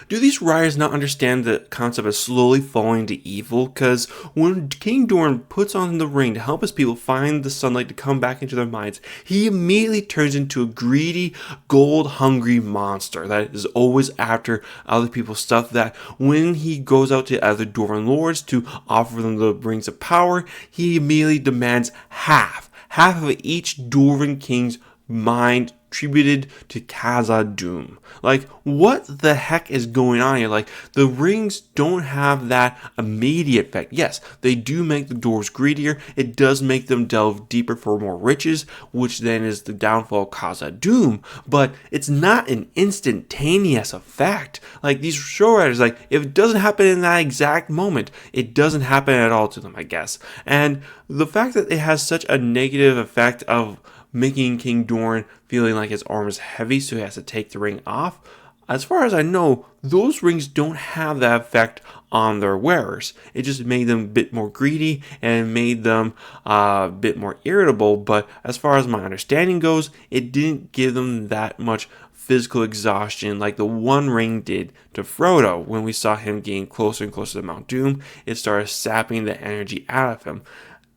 Do these writers not understand the concept of slowly falling to evil? Because when King Doran puts on the ring to help his people find the sunlight to come back into their minds, he immediately turns into a greedy, gold-hungry monster that is always after other people's stuff, that when he goes out to other Dwarven lords to offer them the rings of power, he immediately demands half of each Dwarven king's mind tributed to Khazad-dûm. Like, what the heck is going on here? Like, the rings don't have that immediate effect. Yes, they do make the dwarves greedier. It does make them delve deeper for more riches, which then is the downfall of Khazad-dûm. But it's not an instantaneous effect. Like, these show writers, like, if it doesn't happen in that exact moment, it doesn't happen at all to them, I guess. And the fact that it has such a negative effect of making King Doran feeling like his arm is heavy, so he has to take the ring off. As far as I know, those rings don't have that effect on their wearers. It just made them a bit more greedy and made them a bit more irritable, but as far as my understanding goes, it didn't give them that much physical exhaustion like the One Ring did to Frodo. When we saw him getting closer and closer to Mount Doom, it started sapping the energy out of him.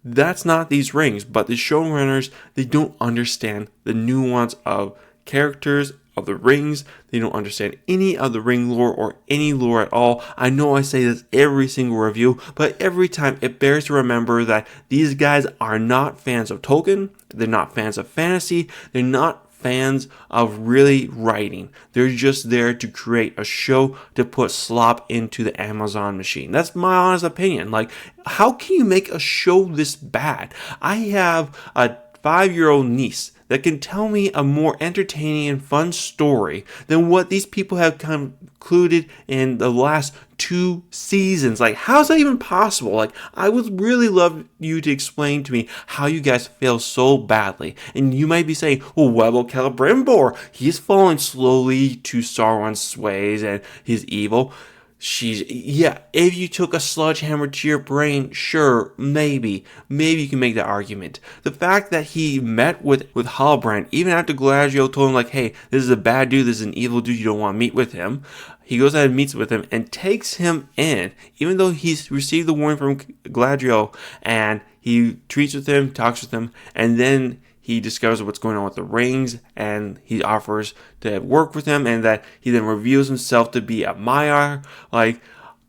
That's not these rings, but the showrunners, they don't understand the nuance of characters, of the rings. They don't understand any of the ring lore or any lore at all. I know I say this every single review, but every time it bears to remember that these guys are not fans of Tolkien, they're not fans of fantasy, they're not fans of really writing. They're just there to create a show to put slop into the Amazon machine. That's my honest opinion. Like, how can you make a show this bad? I have a 5-year-old niece that can tell me a more entertaining and fun story than what these people have concluded in the last 2 seasons. Like, how's that even possible? Like, I would really love you to explain to me how you guys fail so badly. And you might be saying, well, what about Celebrimbor? He's falling slowly to Sauron's sways and his evil. If you took a sledgehammer to your brain, sure, maybe you can make that argument. The fact that he met with Halbrand, even after Galadriel told him, like, hey, this is a bad dude, this is an evil dude, you don't want to meet with him. He goes out and meets with him and takes him in, even though he's received the warning from Galadriel, and he treats with him, talks with him, and then he discovers what's going on with the rings, and he offers to work with him, and that he then reveals himself to be a Maiar. Like,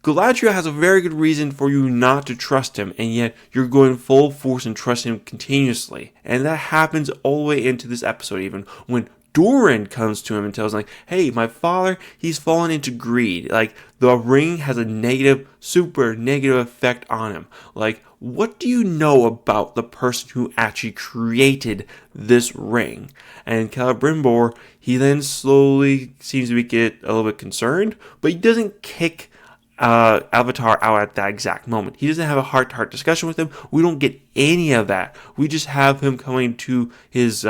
Galadriel has a very good reason for you not to trust him, and yet you're going full force and trusting him continuously. And that happens all the way into this episode, even when Doran comes to him and tells him, like, hey, my father, he's fallen into greed. Like, the ring has a super negative effect on him. Like, what do you know about the person who actually created this ring? And Celebrimbor, he then slowly seems to get a little bit concerned, but he doesn't kick Avatar out at that exact moment. He doesn't have a heart-to-heart discussion with him. We don't get any of that. We just have him coming to his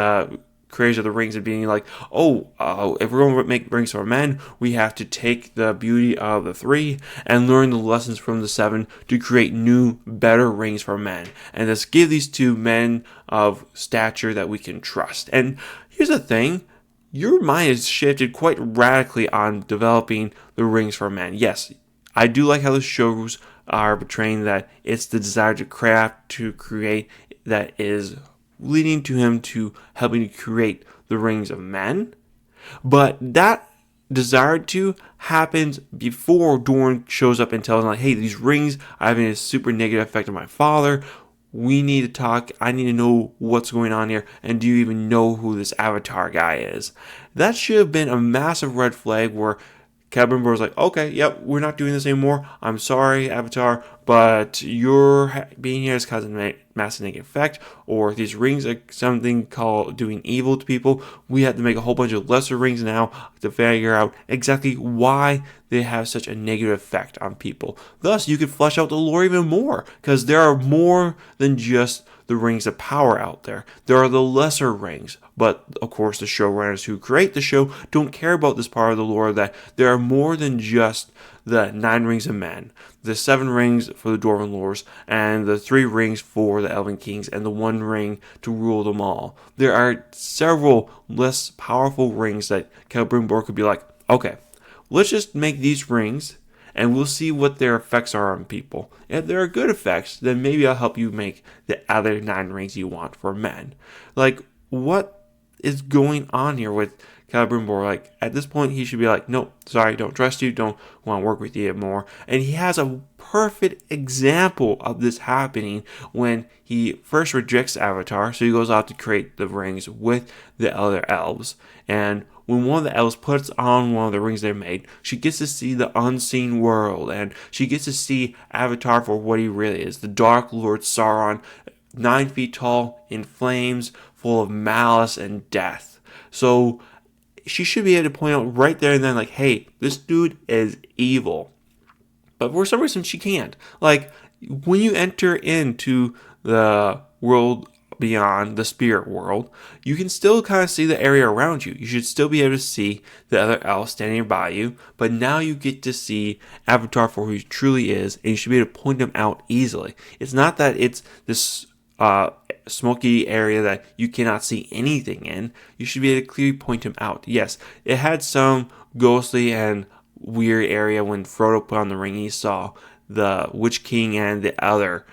creators of the rings and being like, if we're going to make rings for men, we have to take the beauty of the 3 and learn the lessons from the 7 to create new, better rings for men. And let's give these 2 men of stature that we can trust. And here's the thing. Your mind has shifted quite radically on developing the rings for men. Yes, I do like how the shows are portraying that it's the desire to craft, to create, that is leading to him to helping to create the rings of men. But that desire to happens before Doran shows up and tells him, like, hey, these rings are having a super negative effect on my father. We need to talk. I need to know what's going on here. And do you even know who this Avatar guy is? That should have been a massive red flag where Celebrimbor was like, okay, yep, we're not doing this anymore. I'm sorry, Avatar, but your being here is causing a massive negative effect, or these rings are something called doing evil to people. We have to make a whole bunch of lesser rings now to figure out exactly why they have such a negative effect on people. Thus, you could flesh out the lore even more, because there are more than just the rings of power out there. There are the lesser rings, but of course the showrunners who create the show don't care about this part of the lore, that there are more than just the 9 rings of men, the 7 rings for the Dwarven lords, and the 3 rings for the Elven kings, and the 1 ring to rule them all. There are several less powerful rings that Celebrimbor could be like, okay, let's just make these rings and we'll see what their effects are on people. If there are good effects, then maybe I'll help you make the other 9 rings you want for men. Like, what is going on here with Celebrimbor? Like, at this point, he should be like, nope, sorry, don't trust you, don't want to work with you anymore. And he has a perfect example of this happening when he first rejects Avatar, so he goes out to create the rings with the other elves. And when one of the elves puts on one of the rings they made, she gets to see the unseen world, and she gets to see Avatar for what he really is, the Dark Lord Sauron, 9 feet tall, in flames, full of malice and death. So she should be able to point out right there and then, like, hey, this dude is evil. But for some reason, she can't. Like, when you enter into the world beyond the spirit world, you can still kind of see the area around you. You should still be able to see the other elves standing by you, but now you get to see Avatar for who he truly is, and you should be able to point him out easily. It's not that it's this smoky area that you cannot see anything in. You should be able to clearly point him out. Yes, it had some ghostly and weird area when Frodo put on the ring. He saw the Witch King and the other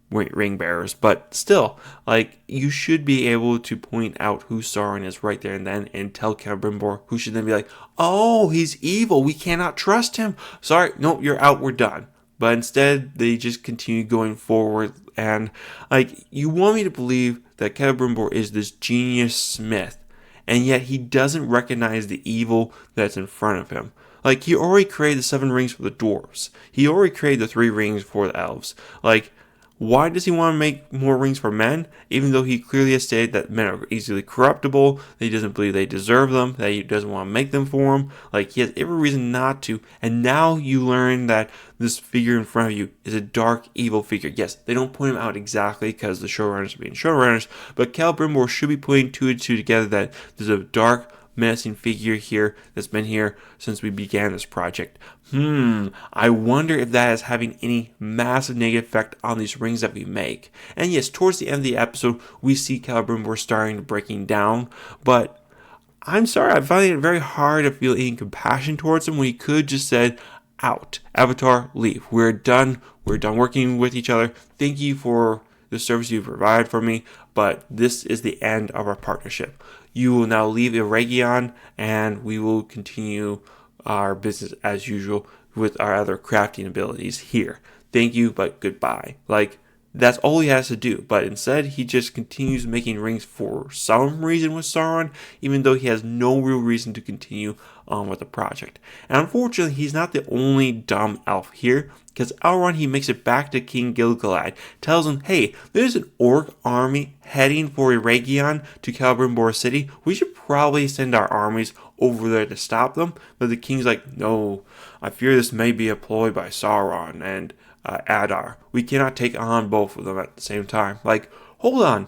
ring bearers, but still, like, you should be able to point out who Sauron is right there and then, and tell Celebrimbor, who should then be like, oh, he's evil, we cannot trust him, sorry, no, you're out, we're done. But instead, they just continue going forward, and, like, you want me to believe that Celebrimbor is this genius smith, and yet he doesn't recognize the evil that's in front of him. Like, he already created the 7 rings for the dwarves. He already created the 3 rings for the elves. Like, why does he want to make more rings for men, even though he clearly has stated that men are easily corruptible, that he doesn't believe they deserve them, that he doesn't want to make them for him? Like, he has every reason not to, and now you learn that this figure in front of you is a dark, evil figure. Yes, they don't point him out exactly because the showrunners are being showrunners, but Celebrimbor should be putting 2 and 2 together that there's a dark, menacing figure here that's been here since we began this project. I wonder if that is having any massive negative effect on these rings that we make. And yes, towards the end of the episode, we see Celebrimbor starting to breaking down, but I'm sorry, I find it very hard to feel any compassion towards him when he could just said, out, Avatar, leave. We're done working with each other. Thank you for the service you provide for me, but this is the end of our partnership. You will now leave Eregion, and we will continue our business as usual with our other crafting abilities here. Thank you, but goodbye. Like, that's all he has to do, but instead he just continues making rings for some reason with Sauron, even though he has no real reason to continue on with the project. And unfortunately, he's not the only dumb elf here, because Elrond, he makes it back to King Gil-galad, tells him, hey, there's an orc army heading for Eregion to Celebrimbor City. We should probably send our armies over there to stop them. But the king's like, no, I fear this may be a ploy by Sauron and Adar. We cannot take on both of them at the same time. Like, hold on.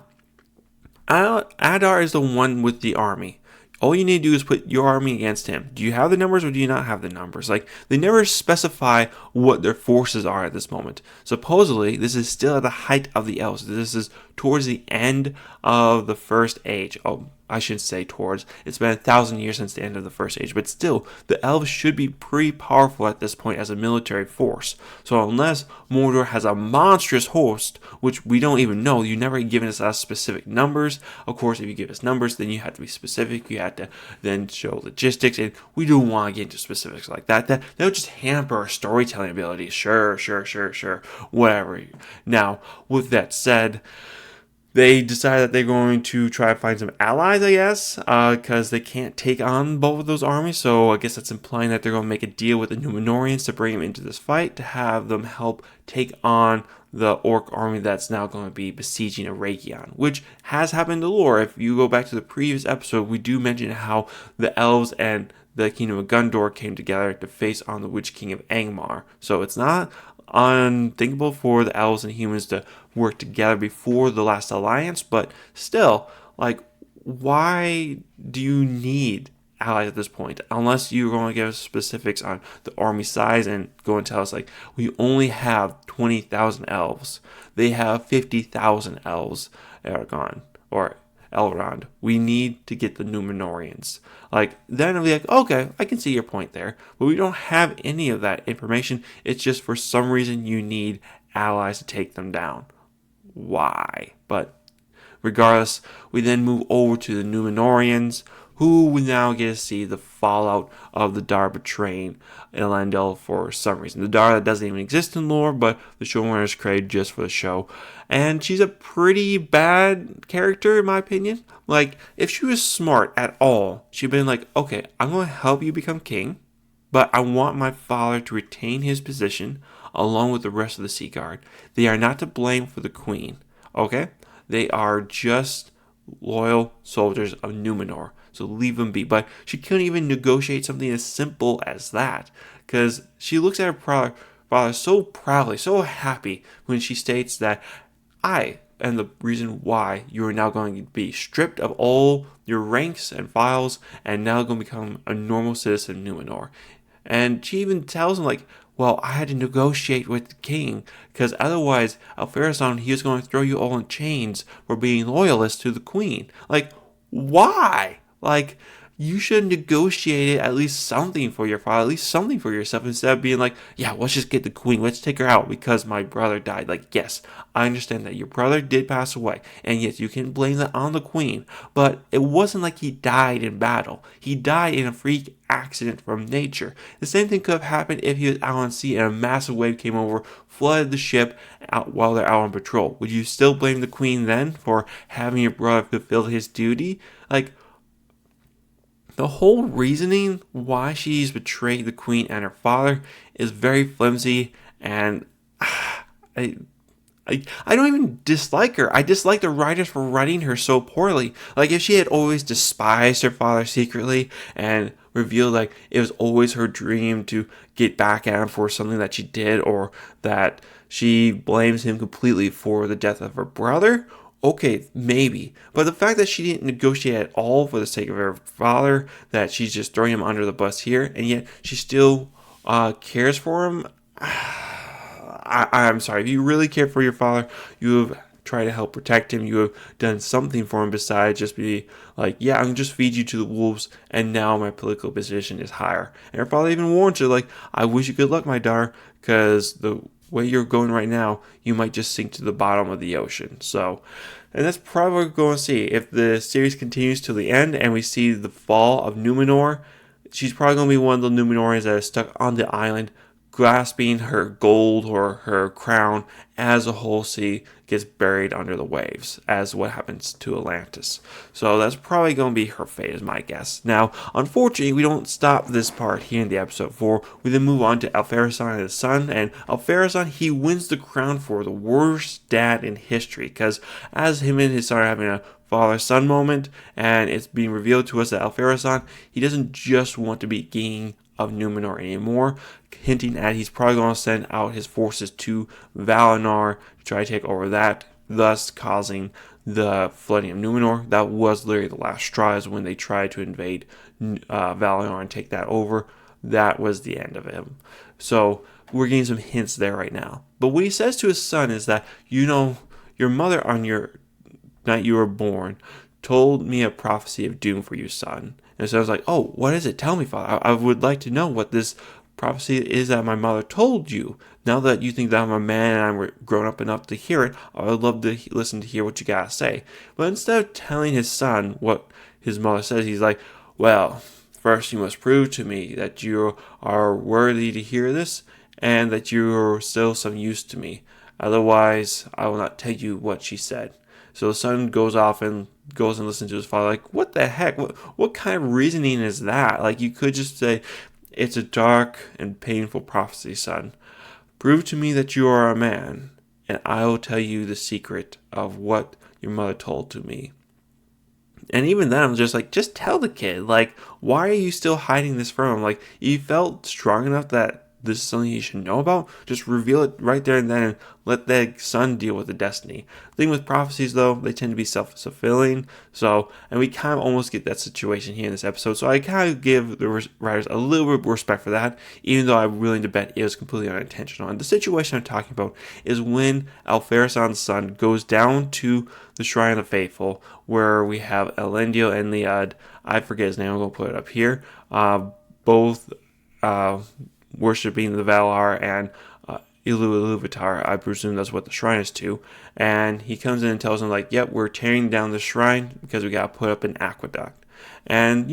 Adar is the one with the army. All you need to do is put your army against him. Do you have the numbers or do you not have the numbers? Like, they never specify what their forces are at this moment. Supposedly, this is still at the height of the elves. This is towards the end of the First Age. Oh, I shouldn't say towards. It's been 1,000 years since the end of the First Age. But still, the elves should be pretty powerful at this point as a military force. So unless Mordor has a monstrous host, which we don't even know, you never given us specific numbers. Of course, if you give us numbers, then you have to be specific. You have to then show logistics. And we don't want to get into specifics like that. That would just hamper our storytelling abilities. Sure. Whatever. Now, with that said, they decide that they're going to try to find some allies, I guess, because they can't take on both of those armies. So I guess that's implying that they're going to make a deal with the Númenóreans to bring them into this fight, to have them help take on the orc army that's now going to be besieging Eregion, which has happened in lore. If you go back to the previous episode, we do mention how the elves and the Kingdom of Gondor came together to face on the Witch King of Angmar. So it's not unthinkable for the elves and humans to work together before the last alliance, but still, like, why do you need allies at this point? Unless you're going to give us specifics on the army size and go and tell us, like, we only have 20,000 elves. They have 50,000 elves, Aragorn, or Elrond. We need to get the Numenorians. Like, then I'll be like, okay, I can see your point there. But we don't have any of that information. It's just for some reason you need allies to take them down. Why? But regardless, we then move over to the Numenorians, who we now get to see the fallout of the Dar betraying Elendil for some reason. The Dar that doesn't even exist in lore, but the showrunners created just for the show. And she's a pretty bad character, in my opinion. Like, if she was smart at all, she'd been like, okay, I'm going to help you become king, but I want my father to retain his position along with the rest of the Sea Guard. They are not to blame for the queen, okay? They are just loyal soldiers of Numenor, so leave them be. But she couldn't even negotiate something as simple as that, because she looks at her father so proudly, so happy, when she states that I am the reason why you are now going to be stripped of all your ranks and files and now going to become a normal citizen of Numenor. And she even tells him, like, well, I had to negotiate with the king, because otherwise, Alpharazon, he was going to throw you all in chains for being loyalists to the queen. Like, why? Like, you should negotiate at least something for your father, at least something for yourself, instead of being like, yeah, let's just get the queen, let's take her out because my brother died. Like, yes, I understand that your brother did pass away, and yes, you can blame that on the queen, but it wasn't like he died in battle. He died in a freak accident from nature. The same thing could have happened if he was out on sea and a massive wave came over, flooded the ship out while they're out on patrol. Would you still blame the queen then for having your brother fulfill his duty? Like, the whole reasoning why she's betrayed the queen and her father is very flimsy, and I don't even dislike her. I dislike the writers for writing her so poorly. Like, if she had always despised her father secretly and revealed, like, it was always her dream to get back at him for something that she did, or that she blames him completely for the death of her brother, okay, maybe. But the fact that she didn't negotiate at all for the sake of her father, that she's just throwing him under the bus here, and yet she still cares for him. I'm sorry. If you really care for your father, you have tried to help protect him. You have done something for him besides just be like, yeah, I'm going to just feed you to the wolves, and now my political position is higher. And her father even warns her, like, I wish you good luck, my daughter, because the way you're going right now, you might just sink to the bottom of the ocean. So, and that's probably what we're going to see. If the series continues to the end and we see the fall of Numenor, she's probably going to be one of the Numenorians that are stuck on the island, grasping her gold or her crown as the whole sea gets buried under the waves, as what happens to Atlantis. So that's probably going to be her fate, is my guess. Now, unfortunately, we don't stop this part here in the episode 4. We then move on to Alpharazon and his son, and Alpharazon, he wins the crown for the worst dad in history, because as him and his son are having a father-son moment, and it's being revealed to us that Alpharazon, he doesn't just want to be king of Numenor anymore, hinting at he's probably going to send out his forces to Valinor to try to take over that, thus causing the flooding of Numenor. That was literally the last straw, is when they tried to invade Valinor and take that over. That was the end of him. So we're getting some hints there right now. But what he says to his son is that, you know, your mother on your night you were born told me a prophecy of doom for you, son. And so I was like, oh, what is it? Tell me, Father. I would like to know what this prophecy is that my mother told you. Now that you think that I'm a man and I'm grown up enough to hear it, I would love to listen to hear what you gotta say. But instead of telling his son what his mother says, he's like, well, first you must prove to me that you are worthy to hear this and that you are still some use to me. Otherwise, I will not tell you what she said. So the son goes off and goes and listens to his father, like, what the heck? What kind of reasoning is that? Like, you could just say, it's a dark and painful prophecy, son. Prove to me that you are a man, and I will tell you the secret of what your mother told to me. And even then, I'm just like, just tell the kid. Like, why are you still hiding this from him? Like, you felt strong enough that this is something he should know about, just reveal it right there and then and let the son deal with the destiny. The thing with prophecies, though, they tend to be self-fulfilling. So, and we kind of almost get that situation here in this episode. So I kind of give the writers a little bit of respect for that, even though I'm willing to bet it was completely unintentional. And the situation I'm talking about is when Alpharasan's son goes down to the Shrine of the Faithful, where we have Elendil and Liad. I forget his name. I'm going to put it up here. Both worshipping the Valar and Iluvatar. I presume that's what the shrine is to. And he comes in and tells them, like, yep, we're tearing down the shrine because we got to put up an aqueduct. And,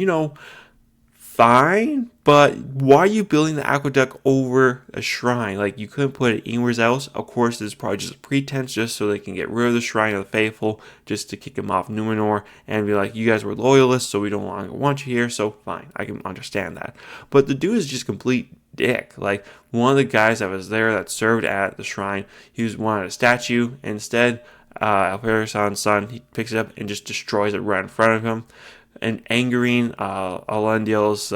fine, but why are you building the aqueduct over a shrine? Like, you couldn't put it anywhere else. Of course, this is probably just a pretense just so they can get rid of the Shrine of the Faithful, just to kick them off Numenor and be like, you guys were loyalists, so we don't longer want you here. So fine, I can understand that. But the dude is just complete dick. Like, one of the guys that was there that served at the shrine, he wanted a statue. Instead, Alpharasan's son, he picks it up and just destroys it right in front of him, and angering Elendil's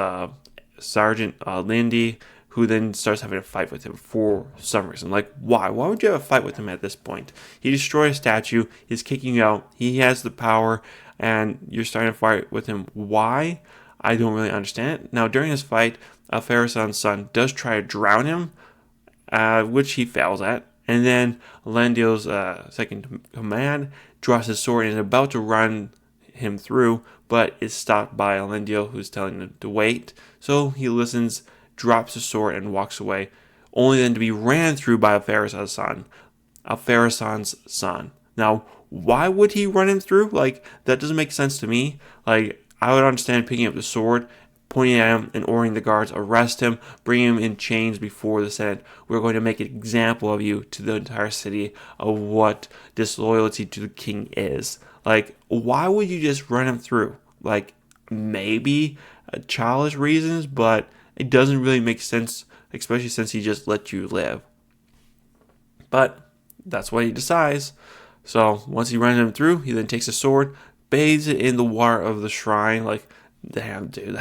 Sergeant Lindy, who then starts having a fight with him for some reason. Like, why? Why would you have a fight with him at this point? He destroyed a statue, he's kicking you out, he has the power, and you're starting to fight with him. Why? I don't really understand it. Now, during this fight, Alpharasan's son does try to drown him, which he fails at. And then Elendil's second command draws his sword and is about to run him through, but is stopped by Elendil, who's telling him to wait. So he listens, drops his sword, and walks away, only then to be ran through by Alpharasan's son. Now, why would he run him through? Like, that doesn't make sense to me. Like, I would understand picking up the sword, pointing at him, and ordering the guards arrest him, bring him in chains before the Senate. We're going to make an example of you to the entire city of what disloyalty to the king is. Like, why would you just run him through? Like, maybe childish reasons, but it doesn't really make sense, especially since he just let you live. But that's what he decides. So once he runs him through, he then takes a sword, bathes it in the water of the shrine. Like, damn, dude,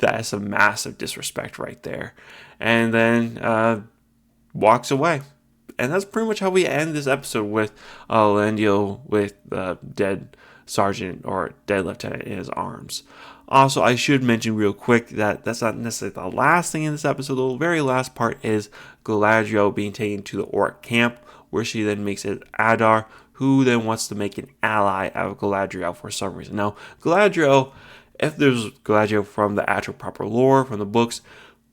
that is some massive disrespect right there. And then walks away. And that's pretty much how we end this episode, with Elendil with the dead sergeant or dead lieutenant in his arms. Also, I should mention real quick that that's not necessarily the last thing in this episode. The very last part is Galadriel being taken to the orc camp, where she then makes it Adar, who then wants to make an ally out of Galadriel for some reason. Now, Galadriel, if there's Galadriel from the actual proper lore, from the books,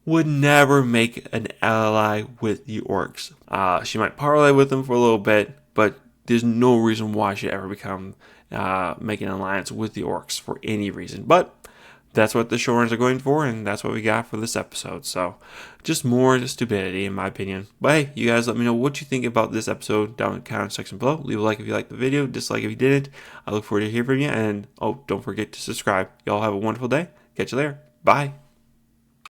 would never make an ally with the orcs. She might parlay with them for a little bit, but there's no reason why she'd ever become make an alliance with the orcs for any reason. But that's what the showrunners are going for, and that's what we got for this episode. So, just more stupidity, in my opinion. But hey, you guys let me know what you think about this episode down in the comment section below. Leave a like if you liked the video, dislike if you didn't. I look forward to hearing from you, and don't forget to subscribe. Y'all have a wonderful day. Catch you later. Bye.